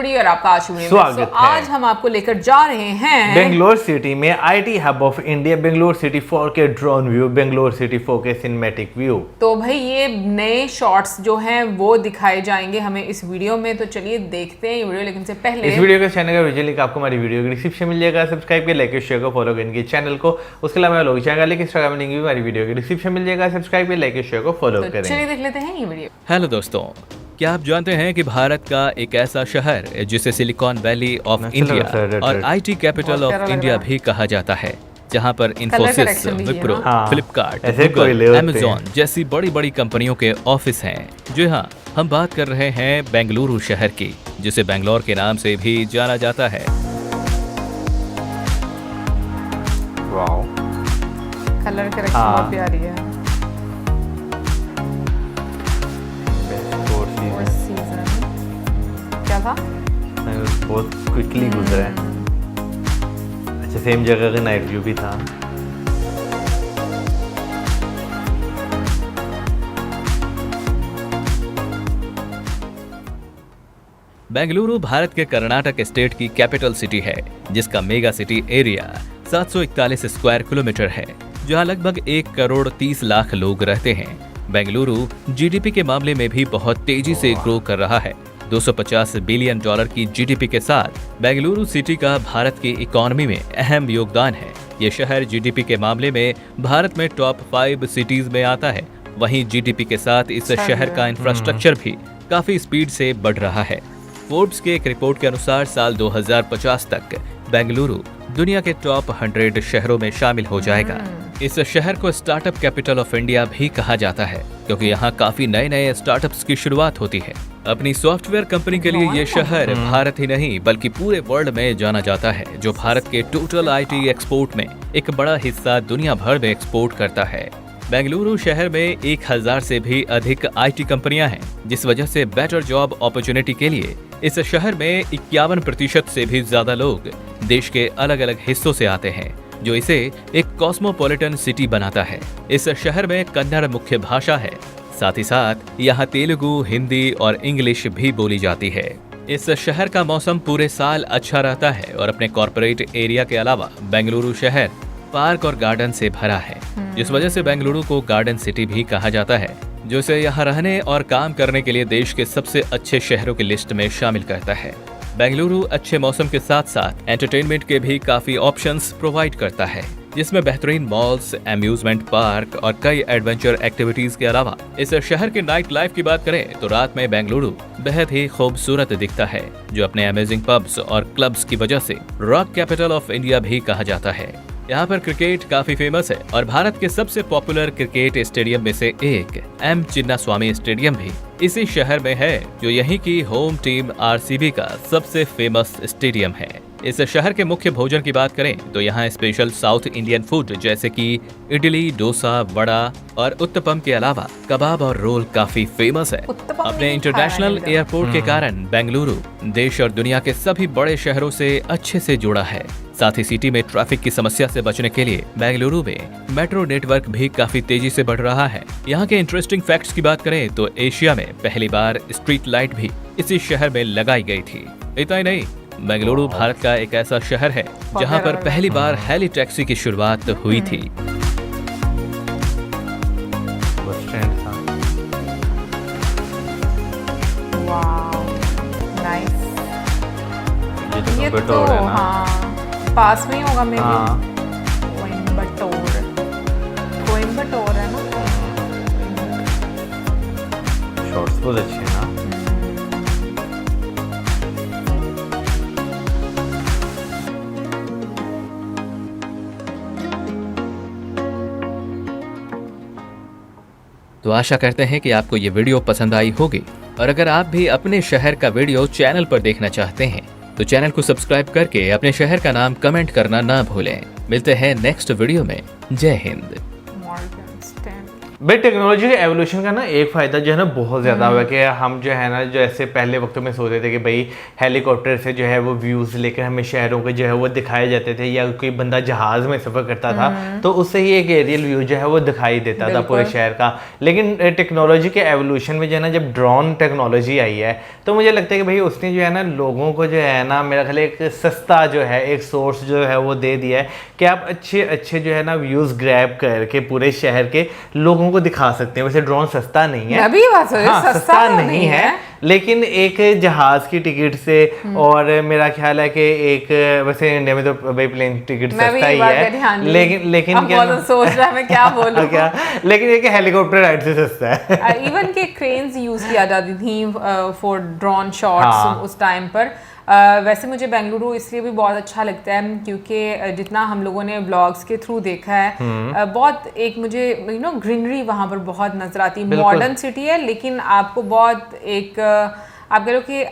गुड़ी और आपका आज वीडियो में स्वागत है। आज हम आपको लेकर जा रहे हैं बेंगलोर सिटी में IT hub of India, Bangalore city 4K drone view, Bangalore city 4K cinematic view. तो भाई ये नए शॉट्स जो हैं वो दिखाए जाएंगे हमें इस वीडियो में, तो चलिए देखते हैं ये वीडियो। लेकिन से पहले इस वीडियो के चैनल का विजुअल लिंक आपको हमारी वीडियो के डिस्क्रिप्शन मिल जाएगा। सब्सक्राइब कर, लाइक, शेयर को फॉलो करेंगे चैनल को। उसके अलावा लोग चाहेगा लेकिन इंस्टाग्राम लिंक भी हमारी वीडियो के डिस्क्रिप्शन मिल जाएगा। सब्सक्राइब कर, लाइक, शेयर को फॉलो तो करें। चलिए देख लेते हैं ये वीडियो। हेलो दोस्तों, क्या आप जानते हैं कि भारत का एक ऐसा शहर जिसे सिलिकॉन वैली ऑफ इंडिया और आईटी कैपिटल ऑफ इंडिया भी कहा जाता है, जहां पर इन्फोसिस, विप्रो, फ्लिपकार्ट, गूगल, अमेज़न जैसी बड़ी बड़ी कंपनियों के ऑफिस हैं। जी हाँ, हम बात कर रहे हैं बेंगलुरु शहर की, जिसे बेंगलोर के नाम से भी जाना जाता है। वाओ, कलर करेक्शन बहुत प्यारी है। क्या था? बहुत क्विकली गुजरा है। अच्छा, सेम जगह का नाइट व्यू भी था। बेंगलुरु भारत के कर्नाटक स्टेट की कैपिटल सिटी है, जिसका mega city area 741 square kilometre है, जहां लगभग 1 करोड़ 30 लाख लोग रहते हैं। बेंगलुरु जीडीपी के मामले में भी बहुत तेजी से ग्रो कर रहा है। $250 बिलियन की जीडीपी के साथ बेंगलुरु सिटी का भारत की इकोनॉमी में अहम योगदान है। ये शहर जीडीपी के मामले में भारत में टॉप 5 सिटीज में आता है। वहीं जीडीपी के साथ इस शहर का इंफ्रास्ट्रक्चर भी काफी स्पीड से बढ़ रहा है। फोर्ब्स के एक रिपोर्ट के अनुसार साल 2050 तक बेंगलुरु दुनिया के टॉप 100 शहरों में शामिल हो जाएगा। इस शहर को स्टार्टअप कैपिटल ऑफ इंडिया भी कहा जाता है, क्योंकि यहाँ काफी नए स्टार्टअप्स की शुरुआत होती है। अपनी सॉफ्टवेयर कंपनी के लिए ये शहर भारत ही नहीं बल्कि पूरे वर्ल्ड में जाना जाता है, जो भारत के टोटल आईटी एक्सपोर्ट में एक बड़ा हिस्सा दुनिया भर में एक्सपोर्ट करता है। बेंगलुरु शहर में 1000 से भी अधिक आईटी कंपनियां हैं, जिस वजह से बेटर जॉब अपॉर्चुनिटी के लिए इस शहर में 51% से भी ज्यादा लोग देश के अलग अलग हिस्सों से आते हैं, जो इसे एक कॉस्मोपॉलिटन सिटी बनाता है। इस शहर में कन्नड़ मुख्य भाषा है, साथ ही साथ यहाँ तेलुगु, हिंदी और इंग्लिश भी बोली जाती है। इस शहर का मौसम पूरे साल अच्छा रहता है और अपने कॉर्पोरेट एरिया के अलावा बेंगलुरु शहर पार्क और गार्डन से भरा है, जिस वजह से बेंगलुरु को गार्डन सिटी भी कहा जाता है, जो इसे यहाँ रहने और काम करने के लिए देश के सबसे अच्छे शहरों की लिस्ट में शामिल करता है। बेंगलुरु अच्छे मौसम के साथ साथ एंटरटेनमेंट के भी काफी ऑप्शंस प्रोवाइड करता है, जिसमें बेहतरीन मॉल्स, अम्यूजमेंट पार्क और कई एडवेंचर एक्टिविटीज के अलावा इस शहर के नाइट लाइफ की बात करें तो रात में बेंगलुरु बेहद ही खूबसूरत दिखता है, जो अपने अमेजिंग पब्स और क्लब्स की वजह से रॉक कैपिटल ऑफ इंडिया भी कहा जाता है। यहाँ पर क्रिकेट काफी फेमस है और भारत के सबसे पॉपुलर क्रिकेट स्टेडियम में से एक एम चिन्नास्वामी स्टेडियम भी इसी शहर में है, जो यहीं की होम टीम आरसीबी का सबसे फेमस स्टेडियम है। इस शहर के मुख्य भोजन की बात करें तो यहाँ स्पेशल साउथ इंडियन फूड जैसे कि इडली, डोसा, वड़ा और उत्तपम के अलावा कबाब और रोल काफी फेमस है। अपने इंटरनेशनल एयरपोर्ट के कारण बेंगलुरु देश और दुनिया के सभी बड़े शहरों से अच्छे से जुड़ा है। साथ ही सिटी में ट्रैफिक की समस्या से बचने के लिए बेंगलुरु में मेट्रो नेटवर्क भी काफी तेजी से बढ़ रहा है। यहाँ के इंटरेस्टिंग फैक्ट्स की बात करें तो एशिया में पहली बार स्ट्रीट लाइट भी इसी शहर में लगाई गई थी। इतना ही नहीं, बेंगलुरु भारत का एक ऐसा शहर है जहाँ पर पहली बार हेली टैक्सी की शुरुआत हुई थी। ये तो हाँ पास में ही होगा मे बी। कोयम्बटूर है ना। शॉट्स बहुत अच्छे हैं ना। तो आशा करते हैं कि आपको ये वीडियो पसंद आई होगी, और अगर आप भी अपने शहर का वीडियो चैनल पर देखना चाहते हैं तो चैनल को सब्सक्राइब करके अपने शहर का नाम कमेंट करना ना भूलें। मिलते हैं नेक्स्ट वीडियो में। जय हिंद। भाई टेक्नोलॉजी के एवोल्यूशन का ना एक फ़ायदा जो है ना बहुत ज़्यादा हुआ कि हम जो है ना जैसे पहले वक्तों में सोचते थे कि भाई हेलीकॉप्टर से जो है वो व्यूज़ लेकर हमें शहरों के जो है वो दिखाए जाते थे, या कोई बंदा जहाज़ में सफ़र करता था तो उससे ही एक एरियल व्यू जो है वो दिखाई देता था पूरे शहर का। लेकिन टेक्नोलॉजी के एवोल्यूशन में जो है ना जब ड्रोन टेक्नोलॉजी आई है तो मुझे लगता है कि भाई उसने जो है ना लोगों को जो है ना मेरा ख्याल एक सस्ता जो है एक सोर्स जो है वो दे दिया है कि आप अच्छे अच्छे जो है ना व्यूज़ ग्रैब करके पूरे शहर के लोगों को दिखा सकते हैं। वैसे ड्रोन सस्ता नहीं है, अभी बात हो रही है, हाँ, सस्ता नहीं है, लेकिन एक जहाज की टिकट से और मेरा ख्याल है कि एक वैसे इंडिया में तो भाई प्लेन टिकट सस्ता ही है, लेकिन क्या सोच रहा मैं क्या बोलूं क्या, लेकिन एक हेलीकॉप्टर राइड से सस्ता है। इवन के क्रेन्स यूज किया जाती थी फॉर ड्रोन शॉट्स उस टाइम पर। वैसे मुझे बेंगलुरु इसलिए भी बहुत अच्छा लगता है क्योंकि जितना हम लोगों ने ब्लॉग्स के थ्रू देखा है बहुत एक मुझे ग्रीनरी वहाँ पर बहुत नजर आती है। मॉडर्न सिटी है लेकिन आपको बहुत एक आप कह लो कि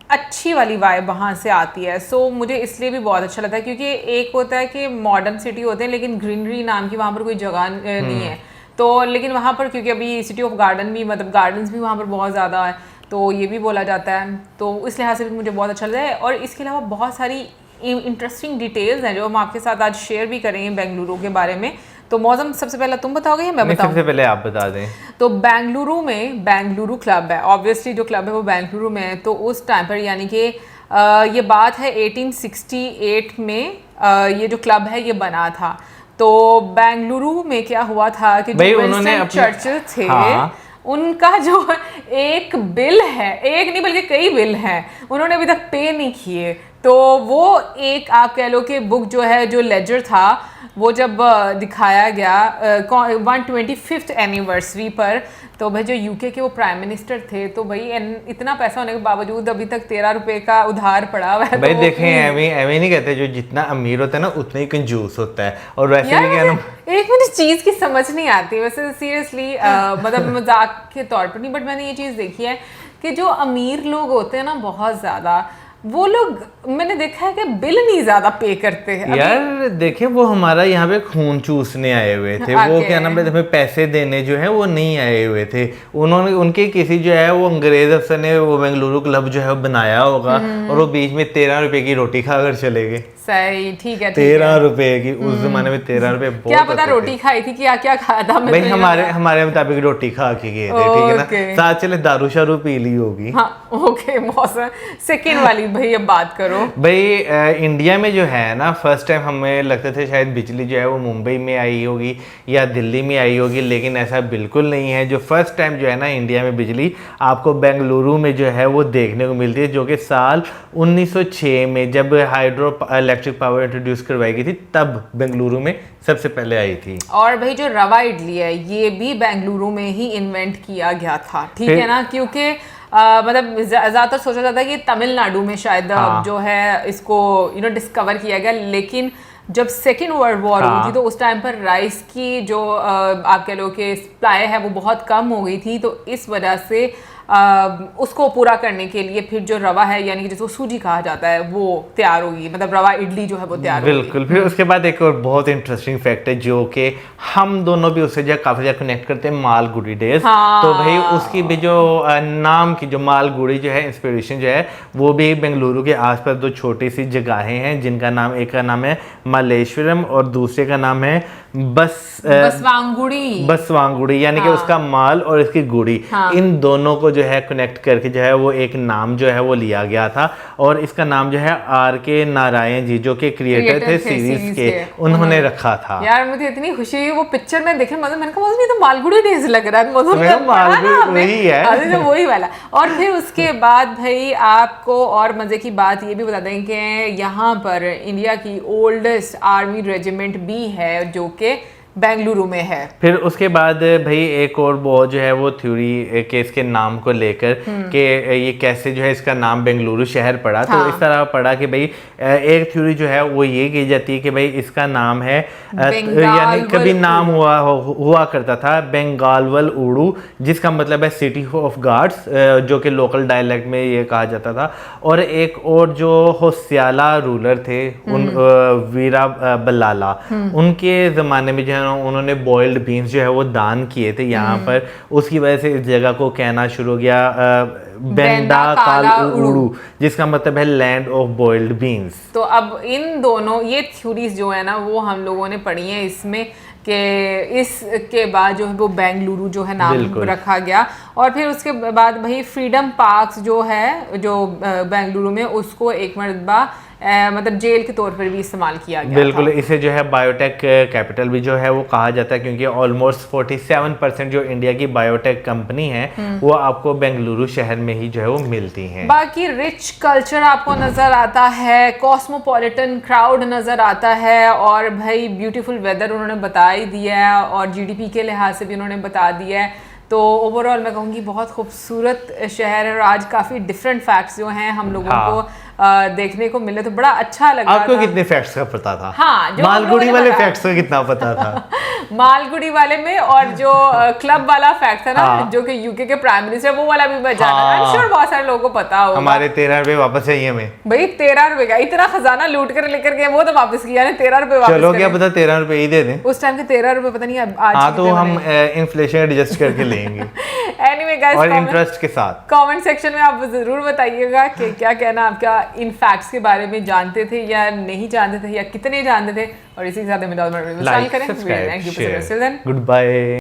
अच्छी वाली वाइब वहाँ से आती है। सो मुझे इसलिए भी बहुत अच्छा लगता है क्योंकि एक होता है कि मॉडर्न सिटी होते हैं लेकिन ग्रीनरी नाम की वहाँ पर कोई जगह नहीं है। तो लेकिन वहाँ पर क्योंकि अभी सिटी ऑफ गार्डन भी मतलब गार्डन्स भी वहाँ पर बहुत ज़्यादा है तो ये भी बोला जाता है, तो इस लिहाज से भी मुझे बहुत अच्छा लगता है। और इसके अलावा बहुत सारी इंटरेस्टिंग डिटेल्स हैं जो हम आपके साथ आज शेयर भी करेंगे बेंगलुरु के बारे में। तो मौसम सबसे पहले तुम बताओगे या मैं बताऊं? सबसे पहले आप बता दें। तो बेंगलुरु में बेंगलुरु क्लब है, ऑब्वियसली जो क्लब है वो बेंगलुरु में है। तो उस टाइम पर यानी कि ये बात है 1868 में ये जो क्लब है ये बना था। तो बेंगलुरु में क्या हुआ था कि जो विंस्टन चर्चिल थे उनका जो एक बिल है, एक नहीं बल्कि कई बिल हैं, उन्होंने अभी तक पे नहीं किए। तो वो एक आप कह लो कि बुक जो है जो लेजर था वो जब दिखाया गया 125th एनिवर्सरी पर, तो भाई जो यूके के वो प्राइम मिनिस्टर थे तो भाई इतना पैसा होने के बावजूद अभी तक 13 रुपए का उधार पड़ा हुआ है। भाई तो देखें एवं नहीं कहते जो जितना अमीर होता है ना उतना ही कंजूस होता है। और वैसे भी क्या ना एक मुझे चीज की समझ नहीं आती वैसे सीरियसली मतलब मजाक के तौर पर नहीं, बट मैंने ये चीज देखी है कि जो अमीर लोग होते हैं ना बहुत ज्यादा वो लोग मैंने देखा है कि बिल नहीं ज्यादा पे करते हैं। यार देखें वो हमारा यहाँ पे खून चूसने आए हुए थे वो क्या नाम है पैसे देने जो है वो नहीं आए हुए थे। उन्होंने उनके किसी जो है वो अंग्रेज अफसर ने वो बेंगलुरु क्लब जो है वो बनाया होगा और वो बीच में 13 रुपए की रोटी खाकर चले गए। सही, ठीक है 13 रुपए की, उस जमाने में 13 रुपए क्या पता रोटी खाई थी क्या क्या खाया था भाई हमारे मुताबिक रोटी खा के गए थे, ठीक है ना, साथ चले दारू शारू पी ली होगी। हाँ ओके मौसम सेकंड वाली भाई अब बात करो। भाई इंडिया में जो है ना फर्स्ट टाइम हमें लगता था शायद बिजली जो है वो मुंबई में आई होगी या दिल्ली में आई होगी, लेकिन ऐसा बिल्कुल नहीं है। जो फर्स्ट टाइम जो है ना इंडिया में बिजली आपको बेंगलुरु में जो है वो देखने को मिलती है, जो कि साल 1906 में जब हाइड्रो इलेक्ट्रिक पावर इंट्रोड्यूस करवाई गई थी तब बेंगलुरु में सबसे पहले आई थी। और भाई जो रवा इडली है ये भी बेंगलुरु में ही इन्वेंट किया गया था, ठीक है ना, क्योंकि मतलब ज़्यादातर सोचा जाता है कि तमिलनाडु में शायद जो है इसको डिस्कवर किया गया, लेकिन जब सेकेंड वर्ल्ड वॉर हुई थी तो उस टाइम पर राइस की जो आप कह लो कि सप्लाई है वो बहुत कम हो गई थी, तो इस वजह से उसको पूरा करने के लिए फिर जो रवा है यानी कि जिसको सूजी कहा जाता है वो तैयार होगी, मतलब रवा इडली जो है वो तैयार होगी। बिल्कुल। फिर उसके बाद एक और बहुत इंटरेस्टिंग फैक्ट है जो कि हम दोनों भी उससे जो काफी ज्यादा कनेक्ट करते हैं, मालगुडी डेज। हाँ। तो भाई उसकी भी जो नाम की जो मालगुडी जो है इंस्पिरेशन जो है वो भी बेंगलुरु के आसपास दो छोटी सी जगहें हैं जिनका नाम, एक का नाम है मल्लेश्वरम और दूसरे का नाम है बसवांगुड़ी, यानी कि उसका माल और इसकी गुड़ी, इन दोनों को जो है कनेक्ट करके जो है वो एक नाम जो है वो लिया गया था। और इसका नाम जो है RK नारायण जी जो कि क्रिएटर थे सीरीज के, उन्होंने रखा था। यार मुझे इतनी खुशी हुई वो पिक्चर में देखे, मतलब मैंने कहा तो मालगुड़ी डेज लग रहा है, वही है वही वाला। और फिर उसके बाद भाई आपको और मजे की बात ये भी बता दें कि यहाँ पर इंडिया की ओल्डेस्ट आर्मी रेजिमेंट भी है जो कि बेंगलुरु में है। फिर उसके बाद भाई एक और बहुत जो है वो थ्योरी के इसके नाम को लेकर कि ये कैसे जो है इसका नाम बेंगलुरु शहर पड़ा। हाँ। तो इस तरह पड़ा कि भाई एक थ्योरी जो है वो ये की जाती है कि भाई इसका नाम है यानी कभी नाम हुआ करता था बेंगालवल उड़ू, जिसका मतलब है सिटी ऑफ गॉड्स, जो कि लोकल डायलेक्ट में ये कहा जाता था। और एक और जो होसियाला रूलर थे उन वीरा बल्लाला, उनके जमाने में जो है उन्होंने बॉइल्ड बीन्स जो है वो दान किए थे यहाँ पर, उसकी वजह से इस जगह को कहना शुरू हो गया बेंडा कालुरु, जिसका मतलब है लैंड ऑफ बॉइल्ड बीन्स। तो अब इन दोनों ये थ्योरीज जो है ना वो हम लोगों ने पढ़ी है इसमें, कि इसके बाद जो है वो बेंगलुरु जो है नाम रखा गया, और फिर उसके बाद भाई फ्रीडम पार्क्स जो है जो बेंगलुरु में, उसको एक मरतबा मतलब जेल के तौर पर भी इस्तेमाल किया गया। बिल्कुल, इसे जो है बायोटेक कैपिटल भी जो है वो कहा जाता है, क्योंकि ऑलमोस्ट 47% जो इंडिया की बायोटेक कंपनी है वो आपको बेंगलुरु शहर में ही जो है वो मिलती हैं। बाकी रिच कल्चर आपको नजर आता है, कॉस्मोपॉलिटन क्राउड नजर आता है, और भाई ब्यूटीफुल वेदर उन्होंने बता ही दिया है, और जीडीपी के लिहाज से भी उन्होंने बता दिया है। तो ओवरऑल मैं कहूँगी बहुत खूबसूरत शहर है, और आज काफ़ी डिफरेंट फैक्ट्स जो हैं हम लोगों को देखने को मिले, तो बड़ा अच्छा लगा। आपको कितने फैक्ट्स का पता था? हाँ, जो मालगुड़ी वाले फैक्ट्स का कितना पता था? मालगुड़ी वाले में, और जो क्लब वाला फैक्ट था ना, जो कि यूके के प्राइम मिनिस्टर, वो वाला भी मैं जाना। आई एम श्योर बहुत सारे लोगों को पता होगा। हमारे 13 रुपए वापस चाहिए हमें। भाई 13 रुपए का इतना खजाना लूट कर लेकर गए, वो तो वापस किया ना, 13 रुपए वापस। चलो क्या पता 13 रुपए ही दे दें। उस टाइम के 13 रुपए पता नहीं आज। हाँ, तो हम इन्फ्लेशन एडजस्ट करके लेंगे। एनीवे गाइस, और इंटरेस्ट के साथ कमेंट सेक्शन में आप जरूर बताइएगा कि क्या कहना आपका इन फैक्ट्स के बारे में, जानते थे या नहीं जानते थे, या कितने जानते थे, और इसी के साथ हमें like, subscribe, share, good bye.